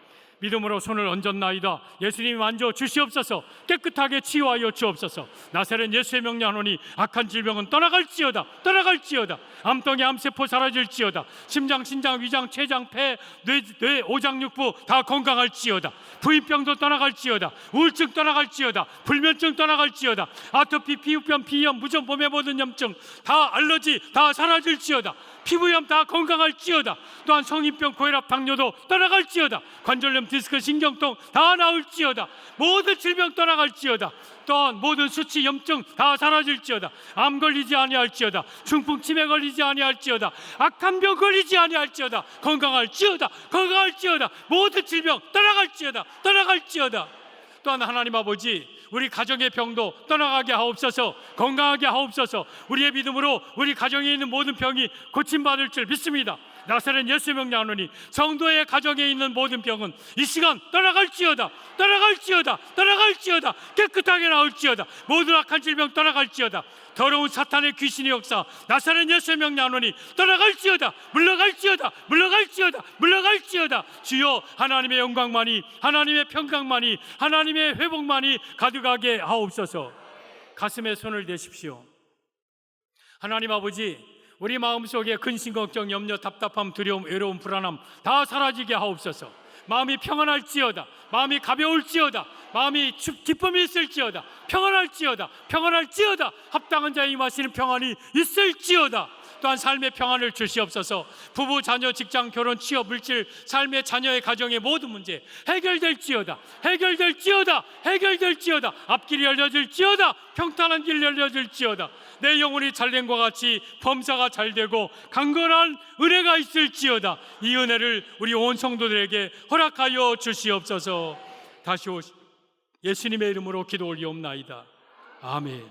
믿음으로 손을 얹었나이다. 예수님이 만져 주시옵소서. 깨끗하게 치유하여 주옵소서. 나사렛 예수의 명령하노니 악한 질병은 떠나갈지어다. 떠나갈지어다. 암덩이 암세포 사라질지어다. 심장, 신장, 위장, 췌장, 폐, 뇌, 오장육부 다 건강할지어다. 부인병도 떠나갈지어다. 우울증 떠나갈지어다. 불면증 떠나갈지어다. 아토피, 피부병, 비염, 무좀, 몸에 모든 염증 다, 알러지 다 사라질지어다. 피부염 다 건강할지어다. 또한 성인병, 고혈압, 당뇨도 떠나갈지어다. 관절염, 디스크, 신경통 다 나을지어다. 모든 질병 떠나갈지어다. 또한 모든 수치, 염증 다 사라질지어다. 암 걸리지 아니할지어다. 중풍, 치매 걸리지 아니할지어다. 악한 병 걸리지 아니할지어다. 건강할지어다. 건강할지어다. 모든 질병 떠나갈지어다. 떠나갈지어다. 또한 하나님 아버지, 우리 가정의 병도 떠나가게 하옵소서. 건강하게 하옵소서. 우리의 믿음으로 우리 가정에 있는 모든 병이 고침받을 줄 믿습니다. 나사렛 예수의 명령하노니 성도의 가정에 있는 모든 병은 이 시간 떠나갈지어다. 떠나갈지어다. 떠나갈지어다. 깨끗하게 나올지어다. 모든 악한 질병 떠나갈지어다. 더러운 사탄의 귀신의 역사 나사렛 예수의 명령하노니 떠나갈지어다. 물러갈지어다. 물러갈지어다. 물러갈지어다. 주여, 하나님의 영광만이, 하나님의 평강만이, 하나님의 회복만이 가득하게 하옵소서. 가슴에 손을 대십시오. 하나님 아버지, 우리 마음속에 근심, 걱정, 염려, 답답함, 두려움, 외로움, 불안함 다 사라지게 하옵소서. 마음이 평안할지어다. 마음이 가벼울지어다. 마음이 기쁨이 있을지어다. 평안할지어다. 평안할지어다. 합당한 자에 임하시는 평안이 있을지어다. 또한 삶의 평안을 주시옵소서. 부부, 자녀, 직장, 결혼, 취업, 물질, 삶의 자녀의 가정의 모든 문제 해결될지어다. 해결될지어다. 해결될지어다. 앞길이 열려질지어다. 평탄한 길 열려질지어다. 내 영혼이 잘된과 같이 범사가 잘되고 강건한 은혜가 있을지어다. 이 은혜를 우리 온 성도들에게 허락하여 주시옵소서. 다시 예수님의 이름으로 기도 올리옵나이다. 아멘.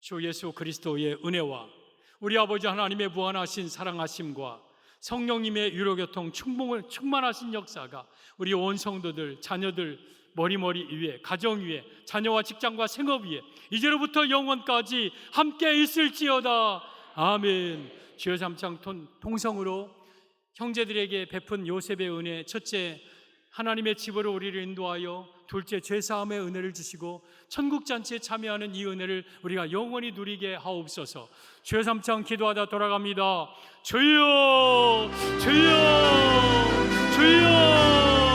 주 예수 그리스도의 은혜와 우리 아버지 하나님의 무한하신 사랑하심과 성령님의 유로교통 충만하신 역사가 우리 온 성도들, 자녀들 머리 위에, 가정 위에, 자녀와 직장과 생업 위에 이제로부터 영원까지 함께 있을지어다. 아멘. 주여, 잠깐 통성으로 형제들에게 베푼 요셉의 은혜, 첫째 하나님의 집으로 우리를 인도하여, 둘째 죄사함의 은혜를 주시고 천국잔치에 참여하는 이 은혜를 우리가 영원히 누리게 하옵소서. 주여, 삼창 기도하다 돌아갑니다. 주여, 주여, 주여.